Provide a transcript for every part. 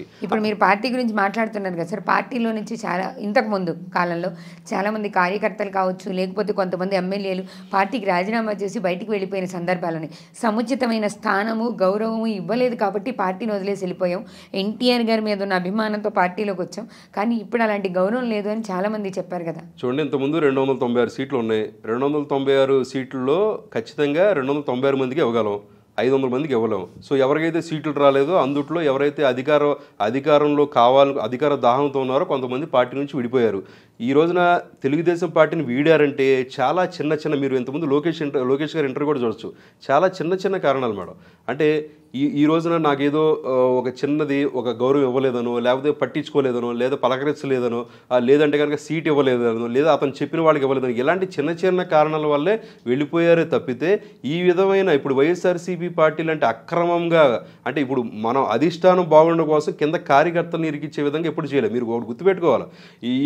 కాబట్టి. ఇప్పుడు మీరు పార్టీ గురించి మాట్లాడుతున్నారు కదా సార్, పార్టీలో నుంచి చాలా ఇంతకుముందు కాలంలో చాలామంది కార్యకర్తలు కావచ్చు, లేకపోతే కొంతమంది ఎమ్మెల్యేలు పార్టీకి రాజీనామా చేసి బయటికి వెళ్ళిపోయిన సందర్భాలని సముచితమైన స్థానము గౌరవము ఇవ్వలేదు కాబట్టి పార్టీని వదిలేసి వెళ్ళిపోయాం, ఎన్టీఆర్ గారి మీద ఉన్న అభిమానంతో పార్టీలోకి వచ్చాం, కానీ ఇప్పుడు అలాంటి గౌరవం లేదు అని చాలామంది చెప్పారు కదా. చూడండి, ఇంతకుముందు 296 సీట్లు ఉన్నాయి. 296 సీట్లలో ఖచ్చితంగా 296 మందికి ఇవ్వగలం, 500 మందికి ఇవ్వలేము. సో ఎవరికైతే సీట్లు రాలేదో అందుట్లో ఎవరైతే అధికారంలో అధికార దాహంతో ఉన్నారో కొంతమంది పార్టీ నుంచి విడిపోయారు. ఈ రోజున తెలుగుదేశం పార్టీని వీడారంటే చాలా చిన్న మీరు ఇంతకుముందు లోకేష్ గారి ఇంటర్వ్యూ కూడా చూడొచ్చు. చాలా చిన్న కారణాలు మేడం. అంటే ఈ రోజున నాకేదో ఒక చిన్నది ఒక గౌరవం ఇవ్వలేదనో, లేకపోతే పట్టించుకోలేదనో, లేదా పలకరించలేదనో, లేదంటే కనుక సీట్ ఇవ్వలేదనో, లేదా అతను చెప్పిన వాళ్ళకి ఇవ్వలేదనో, ఇలాంటి చిన్న కారణాల వల్లే వెళ్ళిపోయారే తప్పితే ఈ విధమైన ఇప్పుడు వైఎస్ఆర్సీపీ పార్టీలు అంటే అక్రమంగా అంటే ఇప్పుడు మనం అధిష్టానం బాగుండడం కోసం కింద కార్యకర్తలను ఇరికిచ్చే విధంగా ఎప్పుడు చేయలేదు. మీరు ఒకటి గుర్తుపెట్టుకోవాలి.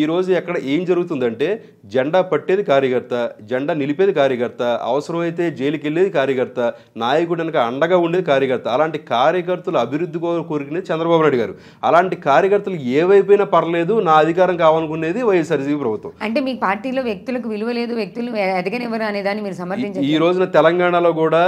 ఈ రోజు ఎక్కడ ఏం జరుగుతుందంటే జెండా పట్టేది కార్యకర్త, జెండా నిలిపేది కార్యకర్త, అవసరమైతే జైలుకి వెళ్ళేది కార్యకర్త, నాయకుడు వెనక అండగా ఉండేది కార్యకర్త. అలాంటి కార్యకర్తలు అభివృద్ధి కోరుకునేది చంద్రబాబు నాయుడు గారు. అలాంటి కార్యకర్తలు ఏవైపోయినా పర్లేదు, నా అధికారం కావాలనుకునేది వైఎస్ఆర్సీపీ ప్రభుత్వం. అంటే మీ పార్టీలో వ్యక్తులకు విలువ లేదు, వ్యక్తులు ఎదగనివ్వరు అనే దాన్ని మీరు సమర్థించారు. ఈ రోజున తెలంగాణలో కూడా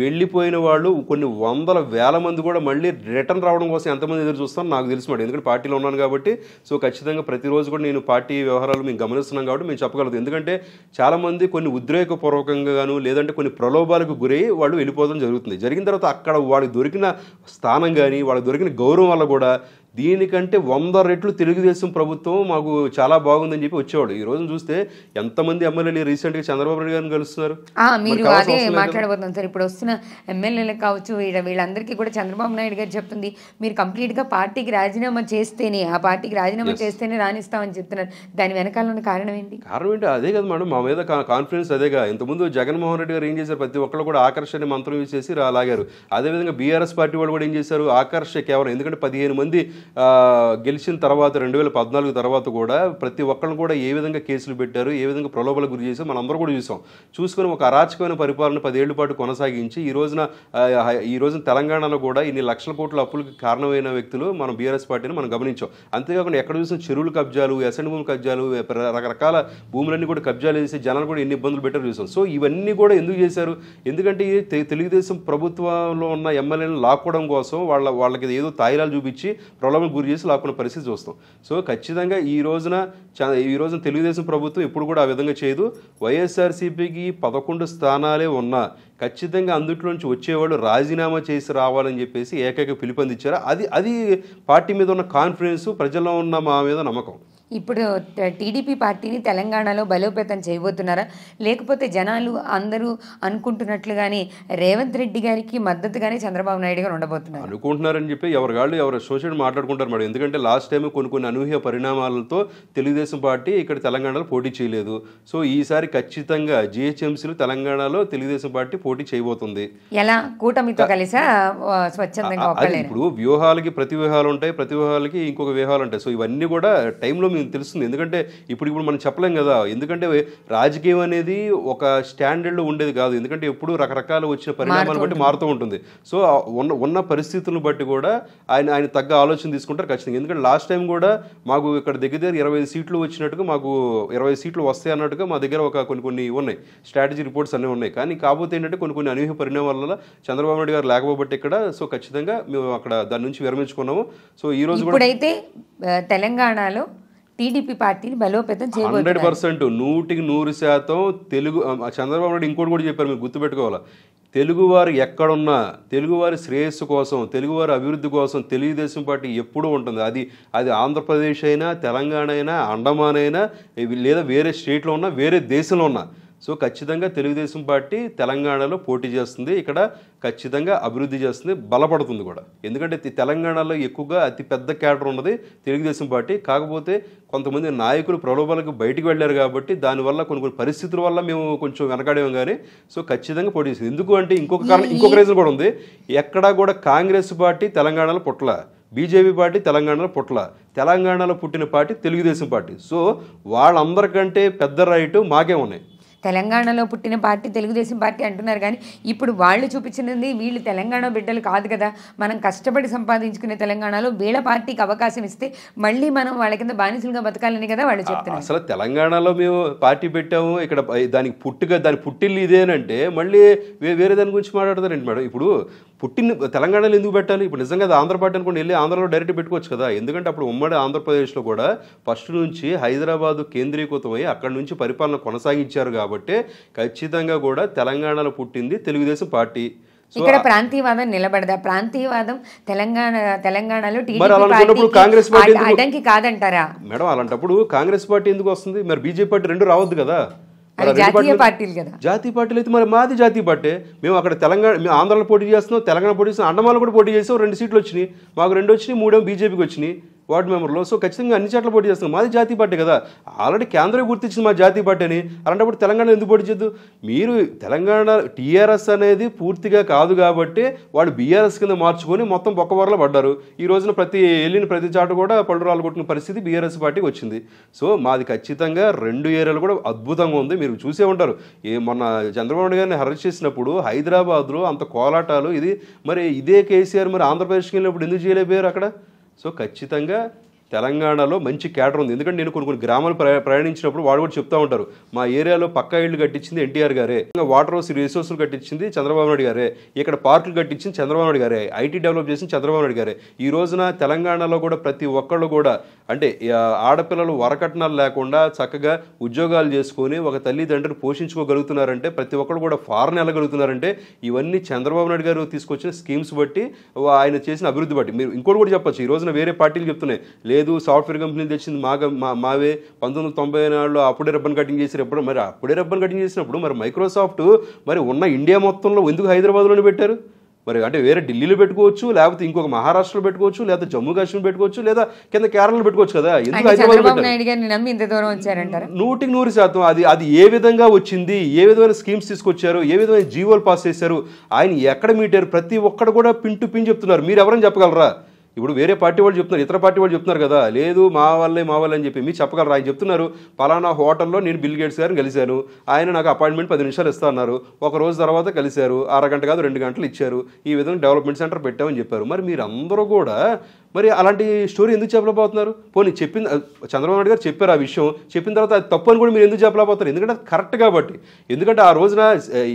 వెళ్ళిపోయిన వాళ్ళు కొన్ని వందల వేల మంది కూడా మళ్ళీ రిటర్న్ రావడం కోసం ఎంతమంది ఎదురు చూస్తారో నాకు తెలుసు మేడం. ఎందుకంటే పార్టీలో ఉన్నాను కాబట్టి. సో ఖచ్చితంగా ప్రతిరోజు కూడా నేను పార్టీ వ్యవహారాలు మేము గమనిస్తున్నాం కాబట్టి మేము చెప్పగలదు. ఎందుకంటే చాలామంది కొన్ని ఉద్రేకపూర్వకంగాను లేదంటే కొన్ని ప్రలోభాలకు గురై వాళ్ళు వెళ్ళిపోవడం జరుగుతుంది. జరిగిన తర్వాత అక్కడ వాళ్ళకి దొరికిన స్థానం కానీ వాళ్ళకి దొరికిన గౌరవం వల్ల కూడా దీనికంటే 100 రెట్లు తెలుగుదేశం ప్రభుత్వం మాకు చాలా బాగుందని చెప్పి వచ్చేవాడు. ఈ రోజు చూస్తే ఎంతమంది ఎమ్మెల్యేలు రీసెంట్గా చంద్రబాబు నాయుడు గారిని కలుస్తున్నారు. మీరు అదే మాట్లాడబోతున్నాం సార్. ఇప్పుడు వస్తున్న ఎమ్మెల్యేలకు కావచ్చు, వీళ్ళందరికీ కూడా చంద్రబాబు నాయుడు గారు చెప్తుంది మీరు కంప్లీట్గా పార్టీకి రాజీనామా చేస్తేనే, ఆ పార్టీకి రాజీనామా చేస్తేనే రాణిస్తామని చెప్తున్నారు. దాని వెనకాల ఉన్న కారణం ఏంటి? కారణం ఏంటి? అదే కదా మేడం, మా మీద కాన్ఫిడెన్స్ అదేగా. ఇంతకుముందు జగన్మోహన్ రెడ్డి గారు ఏం చేశారు, ప్రతి ఒక్కళ్ళు కూడా ఆకర్షణ మంత్రం యూజ్ చేసి లాగారు. అదేవిధంగా బీఆర్ఎస్ పార్టీ వాళ్ళు కూడా ఏం చేశారు, ఆకర్ష కేవలం ఎందుకంటే 15 మంది గెలిచిన తర్వాత 2014 తర్వాత కూడా ప్రతి ఒక్కరిని కూడా ఏ విధంగా కేసులు పెట్టారు, ఏ విధంగా ప్రలోభాలకు గురి చేశారు మనందరూ కూడా చూసుకొని ఒక అరాచకమైన పరిపాలన 10 ఏళ్ల పాటు కొనసాగించి ఈ రోజున తెలంగాణలో కూడా ఇన్ని లక్షల కోట్ల అప్పులకు కారణమైన వ్యక్తులు మనం బీఆర్ఎస్ పార్టీని మనం గమనించాం. అంతేకాకుండా ఎక్కడ చూసిన చెరువులు కబ్జాలు, ఎసెంట్ భూమి కబ్జాలు, రకరకాల భూములన్నీ కూడా కబ్జాలు చేసి జనాలు కూడా ఎన్ని ఇబ్బందులు పెట్టారు చూసాం. సో ఇవన్నీ కూడా ఎందుకు చేశారు? ఎందుకంటే తెలుగుదేశం ప్రభుత్వంలో ఉన్న ఎమ్మెల్యేలను లాక్కోవడం కోసం వాళ్ళకి ఏదో తాయిలాలు చూపించి ప్రలోభం గురి చేసి లాక్కున్న పరిస్థితి చూస్తాం. సో ఖచ్చితంగా ఈ రోజున తెలుగుదేశం ప్రభుత్వం ఎప్పుడు కూడా ఆ విధంగా చేయదు. వైఎస్ఆర్సీపీకి 11 స్థానాలే ఉన్నా ఖచ్చితంగా అందులోంచి వచ్చేవాళ్ళు రాజీనామా చేసి రావాలని చెప్పేసి ఏకైక పిలుపునిచ్చారు. అది పార్టీ మీద ఉన్న కాన్ఫిడెన్స్, ప్రజల్లో ఉన్న మా మీద నమ్మకం. ఇప్పుడు టీడీపీ పార్టీని తెలంగాణలో బలోపేతం చేయబోతున్నారా, లేకపోతే జనాలు అందరూ అనుకుంటున్నట్లుగానే రేవంత్ రెడ్డి గారికి మద్దతుగానే చంద్రబాబు నాయుడు గారు ఉండబోతున్నారు అనుకుంటున్నారని చెప్పి ఎవరు సోషల్ మాట్లాడుకుంటారు మేడం. ఎందుకంటే లాస్ట్ టైం కొన్ని అనూహ్య పరిణామాలతో తెలుగుదేశం పార్టీ ఇక్కడ తెలంగాణలో పోటీ చేయలేదు. సో ఈసారి ఖచ్చితంగా జిహెచ్ఎంసీలు తెలంగాణలో తెలుగుదేశం పార్టీ పోటీ చేయబోతుంది. ఎలా కూటమితో కలిసా స్వచ్ఛందంగా? ఇప్పుడు వ్యూహాలకి ప్రతి వ్యూహాలు ఉంటాయి, ప్రతి వ్యూహాలకి ఇంకొక వ్యూహాలు ఉంటాయి. సో ఇవన్నీ కూడా టైంలో తెలుస్తుంది. ఎందుకంటే ఇప్పుడు మనం చెప్పలేం కదా. ఎందుకంటే రాజకీయం అనేది ఒక స్టాండర్డ్లో ఉండేది కాదు. ఎందుకంటే ఎప్పుడు రకరకాల వచ్చిన పరిణామాలు బట్టి మారుతూ ఉంటుంది. సో ఉన్న పరిస్థితులను బట్టి కూడా ఆయన తగ్గ ఆలోచన తీసుకుంటారు ఖచ్చితంగా. ఎందుకంటే లాస్ట్ టైం కూడా మాకు ఇక్కడ దగ్గర 25 సీట్లు వచ్చినట్టుగా, మాకు 20 సీట్లు వస్తాయి అన్నట్టుగా మా దగ్గర కొన్ని ఉన్నాయి, స్ట్రాటజీ రిపోర్ట్స్ అన్నీ ఉన్నాయి. కానీ కాకపోతే ఏంటంటే కొన్ని అనూహ్య పరిణామాల వల్ల చంద్రబాబు నాయుడు గారు లేకపోబట్టి ఇక్కడ సో ఖచ్చితంగా మేము అక్కడ దాని నుంచి విరమించుకున్నాము. సో ఈ రోజు కూడా ఇప్పుడైతే తెలంగాణలో టీడీపీ పార్టీని బలోపేతం చేయబోతున్నారు 100%, 100% తెలుగు. చంద్రబాబు నాయుడు ఇంకోటి కూడా చెప్పారు, మీరు గుర్తుపెట్టుకోవాలి. తెలుగువారు ఎక్కడున్నా తెలుగువారి శ్రేయస్సు కోసం, తెలుగువారి అభివృద్ధి కోసం తెలుగుదేశం పార్టీ ఎప్పుడూ ఉంటుంది. అది ఆంధ్రప్రదేశ్ అయినా, తెలంగాణ అయినా, అండమాన్ అయినా, లేదా వేరే స్టేట్లో ఉన్నా, వేరే దేశంలో ఉన్నా. సో ఖచ్చితంగా తెలుగుదేశం పార్టీ తెలంగాణలో పోటీ చేస్తుంది, ఇక్కడ ఖచ్చితంగా అభివృద్ధి చేస్తుంది, బలపడుతుంది కూడా. ఎందుకంటే తెలంగాణలో ఎక్కువగా అతి పెద్ద క్యాడర్ ఉన్నది తెలుగుదేశం పార్టీ. కాకపోతే కొంతమంది నాయకులు ప్రలోభాలకు బయటికి వెళ్ళారు కాబట్టి దానివల్ల కొన్ని పరిస్థితుల వల్ల మేము కొంచెం వెనకాడేము. కానీ సో ఖచ్చితంగా పోటీ చేస్తుంది. ఎందుకు అంటే ఇంకొక రీజన్ కూడా ఉంది. ఎక్కడా కూడా కాంగ్రెస్ పార్టీ తెలంగాణలో పుట్టల, బీజేపీ పార్టీ తెలంగాణలో పుట్టల, తెలంగాణలో పుట్టిన పార్టీ తెలుగుదేశం పార్టీ. సో వాళ్ళందరికంటే పెద్ద రైటు మాకే ఉన్నాయి. తెలంగాణలో పుట్టిన పార్టీ తెలుగుదేశం పార్టీ అంటున్నారు కానీ ఇప్పుడు వాళ్ళు చూపించినది వీళ్ళు తెలంగాణ బిడ్డలు కాదు కదా, మనం కష్టపడి సంపాదించుకునే తెలంగాణలో వీళ్ళ పార్టీకి అవకాశం ఇస్తే మళ్ళీ మనం వాళ్ళ కింద బానిసలుగా బతకాలని కదా వాళ్ళు చెప్తున్నారు. అసలు తెలంగాణలో మేము పార్టీ పెట్టాము, ఇక్కడ దానికి దాని పుట్టిల్లు ఇదేనంటే మళ్ళీ వేరే దాని గురించి మాట్లాడతారండి మేడం. ఇప్పుడు తెలంగాణలో ఎందుకు పెట్టాలి? ఇప్పుడు నిజంగా అది ఆంధ్ర పార్టీ అనుకోండి, వెళ్ళి ఆంధ్రలో డైరెక్ట్ పెట్టుకోవచ్చు కదా. ఎందుకంటే అప్పుడు ఉమ్మడి ఆంధ్రప్రదేశ్లో కూడా ఫస్ట్ నుంచి హైదరాబాదు కేంద్రీకృతమై అక్కడి నుంచి పరిపాలన కొనసాగించారు కాబట్టి ఖచ్చితంగా కూడా తెలంగాణలో పుట్టింది తెలుగుదేశం పార్టీ. ఇక్కడ ప్రాంతీయవాదం నిలబడదా? ప్రాంతీయవాదం తెలంగాణలో కాంగ్రెస్ పార్టీ అడ్డంకి కాదంటారా మేడం? అలాంటప్పుడు కాంగ్రెస్ పార్టీ ఎందుకు వస్తుంది? మరి బీజేపీ పార్టీ రెండు రావద్దు కదా. జాతీయ పార్టీలు కదా. జాతీయ పార్టీలు అయితే మరి మాది జాతీయ పార్టీ. మేము అక్కడ మేము ఆంధ్రాలో పోటీ చేస్తున్నాం, తెలంగాణ పోటీ చేస్తున్నాం, అండమాన్లో కూడా పోటీ చేసాం, 2 సీట్లు వచ్చినాయి. మాకు 2 వచ్చినాయి, 3 బీజేపీకి వచ్చినాయి వార్డు మెంబర్లో. సో ఖచ్చితంగా అన్ని చోట్ల పోటీ చేస్తున్నాం. మాది జాతీయ పార్టీ కదా. ఆల్రెడీ కేంద్రం గుర్తించింది మా జాతీయ పార్టీ అని. అలాంటప్పుడు తెలంగాణ ఎందుకు పోటీ చేయద్దు? మీరు తెలంగాణ టీఆర్ఎస్ అనేది పూర్తిగా కాదు కాబట్టి వాళ్ళు బీఆర్ఎస్ కింద మార్చుకొని మొత్తం బొక్కవరలో పడ్డారు. ఈ రోజున వెళ్ళిన ప్రతి చాటు కూడా పళ్ళురాలు కొట్టిన పరిస్థితి బీఆర్ఎస్ పార్టీకి వచ్చింది. సో మాది ఖచ్చితంగా 2 ఏరియాలు కూడా అద్భుతంగా ఉంది. మీరు చూసే ఉంటారు, మొన్న చంద్రబాబు నాయుడు గారిని అరెస్ట్ చేసినప్పుడు హైదరాబాద్లో అంత కోలాటాలు. ఇది మరి ఇదే కేసీఆర్ మరి ఆంధ్రప్రదేశ్కి వెళ్ళినప్పుడు ఎందుకు చేయలేకపోయారు అక్కడ? సో ఖచ్చితంగా తెలంగాణలో మంచి క్యాడర్ ఉంది. ఎందుకంటే నేను కొన్ని గ్రామాలు ప్రయాణించినప్పుడు వాళ్ళు కూడా చెప్తా ఉంటారు, మా ఏరియాలో పక్కా ఇళ్ళు కట్టించింది ఎన్టీఆర్ గారే, వాటర్ రిసోర్సులు కట్టించింది చంద్రబాబు నాయుడు గారే, ఇక్కడ పార్కులు కట్టించింది చంద్రబాబు నాయుడు గారే, ఐటీ డెవలప్ చేసింది చంద్రబాబు నాయుడు గారే. ఈ రోజున తెలంగాణలో కూడా ప్రతి ఒక్కళ్ళు కూడా అంటే ఆడపిల్లలు వరకట్నాలు లేకుండా చక్కగా ఉద్యోగాలు చేసుకొని ఒక తల్లిదండ్రులు పోషించుకోగలుగుతున్నారంటే, ప్రతి ఒక్కరు కూడా ఫారెన్ వెళ్ళగలుగుతున్నారంటే ఇవన్నీ చంద్రబాబు నాయుడు గారు తీసుకొచ్చిన స్కీమ్స్ బట్టి, ఆయన చేసిన అభివృద్ధి బట్టి. మీరు ఇంకోటి కూడా చెప్పొచ్చు, ఈ రోజున వేరే పార్టీలు చెప్తున్నాయి లేదు సాఫ్ట్వేర్ కంపెనీలు తెచ్చింది మావే, 1994లో అప్పుడే రిబ్బన్ కటింగ్ చేసినప్పుడు, మరి అప్పుడే రిబ్బన్ కటింగ్ చేసినప్పుడు మరి మైక్రోసాఫ్ట్ మరి ఉన్న ఇండియా మొత్తంలో ఎందుకు హైదరాబాద్లోనే పెట్టారు? మరి అంటే వేరే ఢిల్లీలో పెట్టుకోవచ్చు, లేకపోతే ఇంకొక మహారాష్ట్రలో పెట్టుకోవచ్చు, లేదా జమ్మూ కాశ్మీర్ పెట్టుకోవచ్చు, లేదా కింద కేరళలో పెట్టుకోవచ్చు కదా. ఎందుకు హైదరాబాద్ 100% అది ఏ విధంగా వచ్చింది, ఏ విధమైన స్కీమ్స్ తీసుకొచ్చారు, ఏ విధమైన జీవోలు పాస్ చేశారు, ఆయన ఎక్కడ మీటారు, ప్రతి ఒక్కరు కూడా పిన్ టు పిన్ చెప్తున్నారు. మీరు ఎవరైనా చెప్పగలరా? ఇప్పుడు వేరే పార్టీ వాళ్ళు చెప్తున్నారు, ఇతర పార్టీ వాళ్ళు చెప్తున్నారు కదా, లేదు మా వాళ్ళే అని చెప్పి మీరు చెప్పగలరా? ఆయన చెప్తున్నారు, పలానా హోటల్లో నేను బిల్ గేట్స్ గారిని కలిశాను, ఆయన నాకు అపాయింట్మెంట్ 10 నిమిషాలు ఇస్తా అన్నారు, ఒక రోజు తర్వాత కలిశారు, అరగంట కాదు 2 గంటలు ఇచ్చారు, ఈ విధంగా డెవలప్మెంట్ సెంటర్ పెట్టామని చెప్పారు. మరి మీరు అందరూ కూడా మరి అలాంటి స్టోరీ ఎందుకు చెప్పలేకపోతున్నారు? పోనీ చెప్పింది చంద్రబాబు నాయుడు గారు చెప్పారు, ఆ విషయం చెప్పిన తర్వాత అది తప్పు అని కూడా మీరు ఎందుకు చెప్పలేకపోతారు? ఎందుకంటే అది కరెక్ట్ కాబట్టి. ఎందుకంటే ఆ రోజున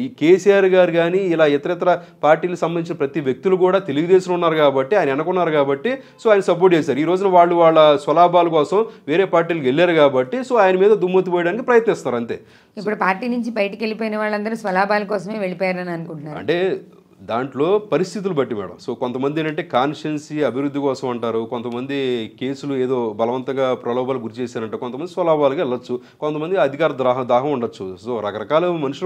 ఈ కేసీఆర్ గారు కానీ ఇలా ఇతర పార్టీలకు సంబంధించిన ప్రతి వ్యక్తులు కూడా తెలుగుదేశంలో ఉన్నారు కాబట్టి, ఆయన అనుకున్నారు కాబట్టి, సో ఆయన సపోర్ట్ చేశారు. ఈ రోజున వాళ్ళ స్వలాభాల కోసం వేరే పార్టీలకు వెళ్ళారు కాబట్టి, సో ఆయన మీద దుమ్మెత్తి పోయడానికి ప్రయత్నిస్తారు అంతే. ఇప్పుడు పార్టీ నుంచి బయటికి వెళ్ళిపోయిన వాళ్ళందరూ స్వలాభాల కోసమే వెళ్ళిపోయారని అనుకుంటున్నారు. అంటే దాంట్లో పరిస్థితులు బట్టి మేడం. సో కొంతమంది ఏంటంటే కాన్స్టిట్యున్సీ అభివృద్ధి కోసం అంటారు, కొంతమంది కేసులు ఏదో బలవంతంగా ప్రలోభాలు గురి చేశారంట, కొంతమంది స్వలాభాలుగా వెళ్ళొచ్చు, కొంతమంది అధికార దాహం ఉండొచ్చు. సో రకరకాల మనుషులు